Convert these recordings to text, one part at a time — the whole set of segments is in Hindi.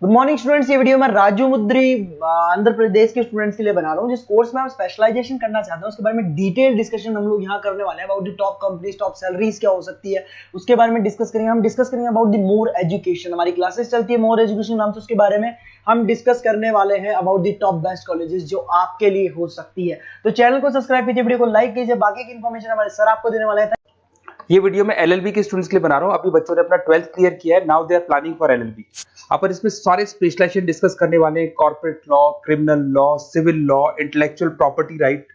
Good morning students. ये वीडियो मैं राजू मुद्री आंध्र प्रदेश के स्टूडेंट्स के लिए बना रहा हूँ। जिस कोर्स में हम स्पेशलाइजेशन करना चाहते हैं उसके बारे में डिटेल डिस्कशन हम लोग यहाँ करने वाले हैं। About the top companies, top salaries क्या हो सकती है उसके बारे में डिस्कस करेंगे। हम डिस्कस करेंगे अबाउट द मोर एजुकेशन। हमारी क्लासेस चलती है मोर एजुकेशन नाम से, उसके बारे में हम डिस्कस करने वाले हैं about the top best colleges जो आपके लिए हो सकती है। तो चैनल को सब्सक्राइब कीजिए, वीडियो को लाइक कीजिए। बाकी की इन्फॉर्मेशन हमारे सर आपको देने वाले हैं। ये वीडियो मैं एलएलबी के स्टूडेंट्स के लिए बना रहा हूँ। अभी बच्चों ने अपना 12th क्लियर किया है, now they are planning for LLB. अपन इसमें सारे स्पेशलाइजेशन डिस्कस करने वाले हैं। Corporate law, criminal law, civil law, intellectual property right,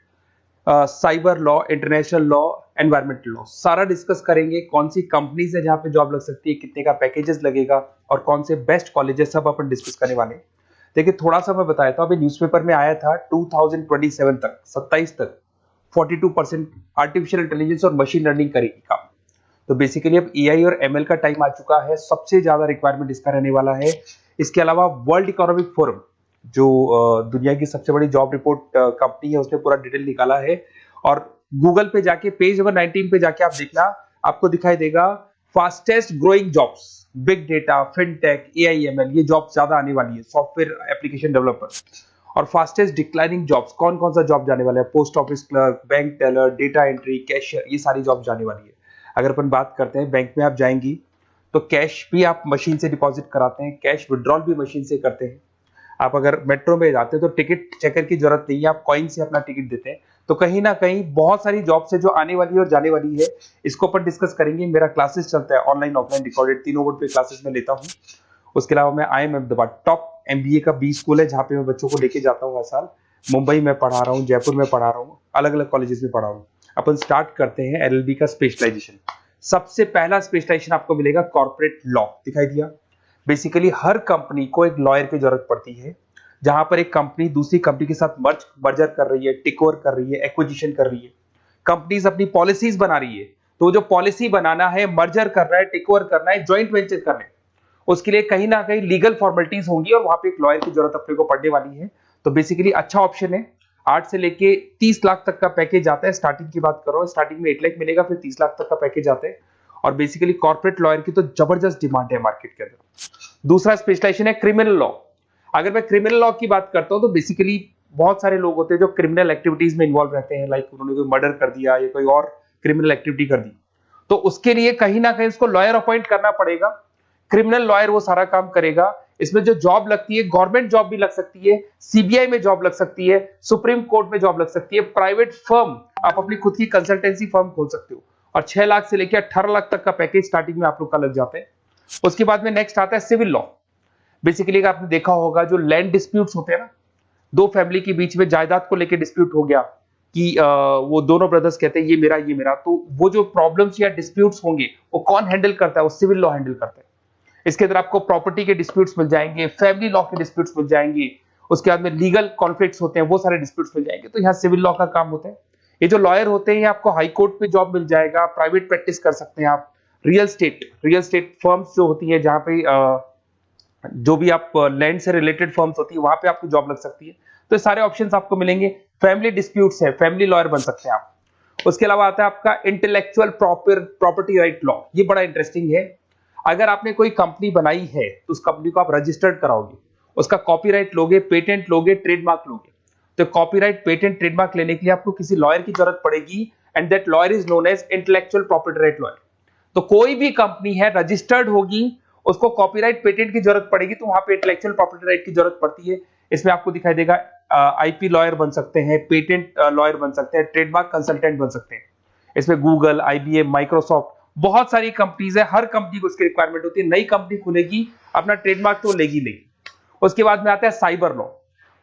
cyber law, international law, environmental law, सारा डिस्कस करेंगे। कौन सी कंपनीज है जहां पे जॉब लग सकती है, कितने का पैकेजेस लगेगा और कौन से बेस्ट कॉलेजेस, सब अपन डिस्कस करने वाले हैं। देखिए थोड़ा सा मैं बताया था, अभी न्यूज़पेपर में आया था 2027 तक 27 तक 42% आर्टिफिशियल इंटेलिजेंस और मशीन लर्निंग करेगी काम। तो बेसिकली अब एआई और एमएल का टाइम आ चुका है, सबसे ज्यादा रिक्वायरमेंट इसका रहने वाला है। इसके अलावा वर्ल्ड इकोनॉमिक फोरम जो दुनिया की सबसे बड़ी जॉब रिपोर्ट कंपनी है, उसने पूरा डिटेल निकाला है। और गूगल पे जाके पेज नंबर 19 पे जाके आप देखना, आपको दिखाई देगा fastest growing jobs, big data, fintech, AI ML, ये जॉब ज्यादा आने वाली है। Software application developer. और फास्टेस्ट डिक्लाइनिंग जॉब्स, कौन कौन सा जॉब जाने वाला है, post office clerk, bank teller, data entry, cashier, ये सारी जॉब जाने वाली है। अगर अपन बात करते हैं, बैंक में आप जाएंगी तो कैश भी आप मशीन से डिपॉजिट कराते हैं, कैश विड्रॉल भी मशीन से करते हैं। आप अगर मेट्रो में जाते हैं तो टिकट चेकर की जरूरत नहीं है, आप कॉइन से अपना टिकट देते हैं। तो कहीं ना कहीं बहुत सारी जॉब्स है जो आने वाली है और जाने वाली है। इसको अपन डिस्कस करेंगे। मेरा क्लासेस चलता है ऑनलाइन ऑफलाइन रिकॉर्डेड, तीनों बोर्ड पे क्लासेस में लेता हूँ। उसके अलावा मैं IIM अहमदाबाद टॉप MBA का B स्कूल है जहाँ पे मैं बच्चों को लेके जाता हूँ हर साल। मुंबई में पढ़ा रहा हूँ, जयपुर में पढ़ा रहा हूँ, अलग अलग कॉलेजेस में पढ़ा रहा हूँ। अपन स्टार्ट करते हैं LLB का स्पेशलाइजेशन। सबसे पहला स्पेशलाइजेशन आपको मिलेगा कॉर्पोरेट लॉ। दिखाई दिया। बेसिकली हर कंपनी को एक लॉयर की जरूरत पड़ती है। जहां पर एक कंपनी दूसरी कंपनी के साथ मर्जर कर रही है, टेक ओवर कर रही है, एक्विजिशन कर रही है, कंपनीज अपनी पॉलिसीज बना रही है। तो जो पॉलिसी बनाना है, मर्जर कर रहा है, टेक ओवर करना है, ज्वाइंट वेंचर करना है, उसके लिए कहीं ना कहीं लीगल फॉर्मेलिटीज होंगी और वहां पे एक लॉयर की जरूरत अपने को पड़ने वाली है। तो बेसिकली अच्छा ऑप्शन है। 8 से लेके 30 लाख तक का पैकेज आता है। स्टार्टिंग की बात कर रहा हूँ, स्टार्टिंग में 8 लाख मिलेगा, फिर 30 लाख तक का पैकेज आता है। और बेसिकली कॉर्पोरेट लॉयर की तो जबरदस्त डिमांड है मार्केट के अंदर। दूसरा स्पेशलाइजेशन है क्रिमिनल लॉ। अगर मैं क्रिमिनल लॉ की बात करता हूं तो बेसिकली बहुत सारे लोग होते हैं जो क्रिमिनल एक्टिविटीज में इन्वॉल्व रहते हैं, लाइक उन्होंने कोई मर्डर कर दिया या कोई और क्रिमिनल एक्टिविटी कर दी, तो उसके लिए कहीं ना कहीं उसको लॉयर अपॉइंट करना पड़ेगा। क्रिमिनल लॉयर वो सारा काम करेगा। इसमें जो जॉब लगती है, गवर्नमेंट जॉब भी लग सकती है, सीबीआई में जॉब लग सकती है, सुप्रीम कोर्ट में जॉब लग सकती है, प्राइवेट फर्म, आप अपनी खुद की कंसल्टेंसी फर्म खोल सकते हो। और 6 लाख से लेकर 18 लाख तक का पैकेज स्टार्टिंग में आप लोग का लग जाता है। उसके बाद में नेक्स्ट आता है सिविल लॉ। बेसिकली आपने देखा होगा जो लैंड डिस्प्यूट्स होते हैं ना, दो फैमिली के बीच में जायदाद को लेकर डिस्प्यूट हो गया कि वो दोनों ब्रदर्स कहते हैं ये मेरा, तो वो जो प्रॉब्लम्स या डिस्प्यूट्स होंगे वो कौन हैंडल करता है, वो सिविल लॉ हैंडल करता है। इसके अंदर आपको प्रॉपर्टी के डिस्प्यूट्स मिल जाएंगे, फैमिली लॉ के डिस्प्यूट्स मिल जाएंगे, उसके बाद में लीगल कॉन्फ्लिक्ट्स होते हैं, वो सारे डिस्प्यूट्स मिल जाएंगे। तो यहाँ सिविल लॉ का काम होता है। ये जो लॉयर होते हैं, आपको हाई कोर्ट पे जॉब मिल जाएगा, प्राइवेट प्रैक्टिस कर सकते हैं आप, रियल स्टेट फर्म्स जो होती है, जहां पे जो भी आप लैंड से रिलेटेड फर्म्स होती है, वहां पे आपको जॉब लग सकती है। तो सारे ऑप्शंस आपको मिलेंगे। फैमिली डिस्प्यूट्स है, फैमिली लॉयर बन सकते हैं आप। उसके अलावा आता है आपका इंटेलेक्चुअल प्रॉपर्टी राइट लॉ। ये बड़ा इंटरेस्टिंग है। अगर आपने कोई कंपनी बनाई है तो उस कंपनी को आप रजिस्टर्ड कराओगे, उसका कॉपीराइट लोगे, पेटेंट लोगे, ट्रेडमार्क लोगे। तो कॉपीराइट, पेटेंट, ट्रेडमार्क लेने के लिए आपको किसी लॉयर की जरूरत पड़ेगी, and that lawyer is known as intellectual property right lawyer. तो कोई भी कंपनी है रजिस्टर्ड होगी, उसको कॉपीराइट, पेटेंट की जरूरत पड़ेगी, तो वहां पे इंटेलेक्चुअल प्रॉपर्टी राइट की जरूरत पड़ती है। इसमें आपको दिखाई देगा IP लॉयर बन सकते हैं, पेटेंट लॉयर बन सकते हैं, ट्रेडमार्क कंसल्टेंट बन सकते हैं। इसमें गूगल, IBM, माइक्रोसॉफ्ट, बहुत सारी कंपनीज है। हर कंपनी को इसकी रिक्वायरमेंट होती है। नई कंपनी खुलेगी, अपना ट्रेडमार्क तो लेगी। उसके बाद में आता है साइबर लॉ।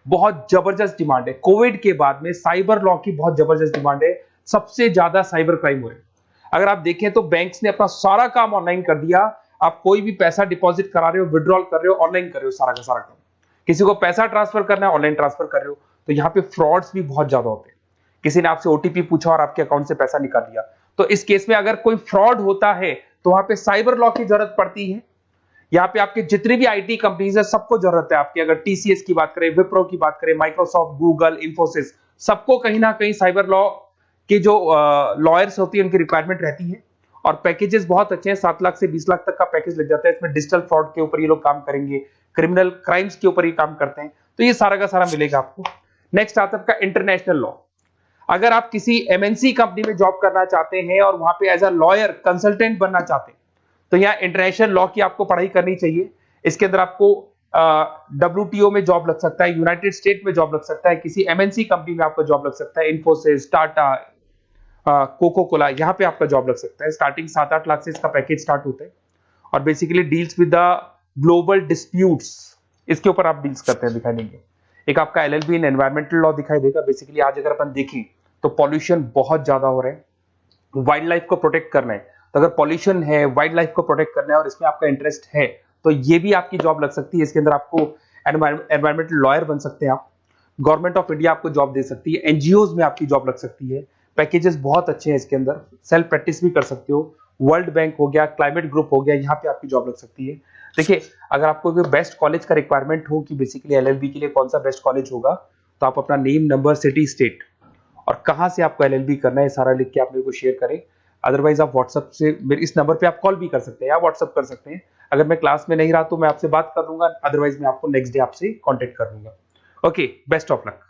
बहुत जबरदस्त डिमांड है। कोविड के बाद में साइबर लॉ की बहुत जबरदस्त डिमांड है। सबसे ज्यादा साइबर क्राइम हो रहे हैं। अगर आप देखें तो बैंक्स ने अपना सारा काम ऑनलाइन कर दिया। आप कोई भी पैसा डिपॉजिट करा रहे हो, विड्रॉल कर रहे हो, ऑनलाइन कर रहे हो, सारा का सारा काम। किसी को पैसा ट्रांसफर करना है, ऑनलाइन ट्रांसफर कर रहे हो। तो यहाँ पे फ्रॉड्स भी बहुत ज्यादा होते हैं। किसी ने आपसे OTP पूछा और आपके अकाउंट से पैसा निकाल लिया। तो इस केस में अगर कोई फ्रॉड होता है तो वहां पे साइबर लॉ की जरूरत पड़ती है। यहाँ पे आपके जितनी भी IT कंपनीज है, सबको जरूरत है आपकी। अगर TCS की बात करें, विप्रो की बात करें, माइक्रोसॉफ्ट, गूगल, इंफोसिस, सबको कहीं ना कहीं साइबर लॉ के जो लॉयर्स होती है उनकी रिक्वायरमेंट रहती है। और पैकेजेस बहुत अच्छे हैं, 7 लाख से 20 लाख तक का पैकेज लग जाता है। इसमें डिजिटल फ्रॉड के ऊपर ये लोग काम करेंगे, क्रिमिनल क्राइम्स के ऊपर ये काम करते हैं, तो ये सारा का सारा मिलेगा आपको। नेक्स्ट आता है आपका इंटरनेशनल लॉ। अगर आप किसी एमएनसी कंपनी में जॉब करना चाहते हैं और वहां पे एज अ लॉयर कंसल्टेंट बनना चाहते हैं, तो यहाँ इंटरनेशनल लॉ की आपको पढ़ाई करनी चाहिए। इसके अंदर आपको WTO में जॉब लग सकता है, यूनाइटेड स्टेट में जॉब लग सकता है, किसी एमएनसी कंपनी में आपका जॉब लग सकता है, इन्फोसिस, टाटा, कोको कोला, यहाँ पे आपका जॉब लग सकता है। स्टार्टिंग 7-8 लाख से इसका पैकेज स्टार्ट होता है और basically deals with the global disputes, इसके ऊपर आप डील्स करते हैं, दिखाई देंगे। एक आपका LLB इन एनवायरमेंटल लॉ दिखाई देगा। बेसिकली आज अगर अपन देखें तो पॉल्यूशन बहुत ज्यादा हो रहा है, वाइल्ड लाइफ को प्रोटेक्ट करना है, तो अगर पॉल्यूशन है, वाइल्ड लाइफ को प्रोटेक्ट करना है और इसमें आपका इंटरेस्ट है, तो ये भी आपकी जॉब लग सकती है। इसके अंदर आपको एनवायरमेंटल लॉयर बन सकते हैं आप। गवर्नमेंट ऑफ इंडिया आपको जॉब दे सकती है, एनजीओज में आपकी जॉब लग सकती है। पैकेजेस बहुत अच्छे हैं इसके अंदर, सेल्फ प्रैक्टिस भी कर सकते हो। वर्ल्ड बैंक हो गया, क्लाइमेट ग्रुप हो गया, यहाँ पे आपकी जॉब लग सकती है। देखिए, अगर आपको बेस्ट कॉलेज का रिक्वायरमेंट हो कि बेसिकली LLB के लिए कौन सा बेस्ट कॉलेज होगा, तो आप अपना नेम, नंबर, सिटी, स्टेट और कहां से आपको LLB करना है सारा लिख के आप मेरे को शेयर करें। अदरवाइज आप व्हाट्सएप से मेरे इस नंबर पे आप कॉल भी कर सकते हैं या व्हाट्सएप कर सकते हैं। अगर मैं क्लास में नहीं रहा तो मैं आपसे बात कर लूंगा, अदरवाइज मैं आपको नेक्स्ट डे आपसे कॉन्टेक्ट कर लूंगा। Okay, best of luck.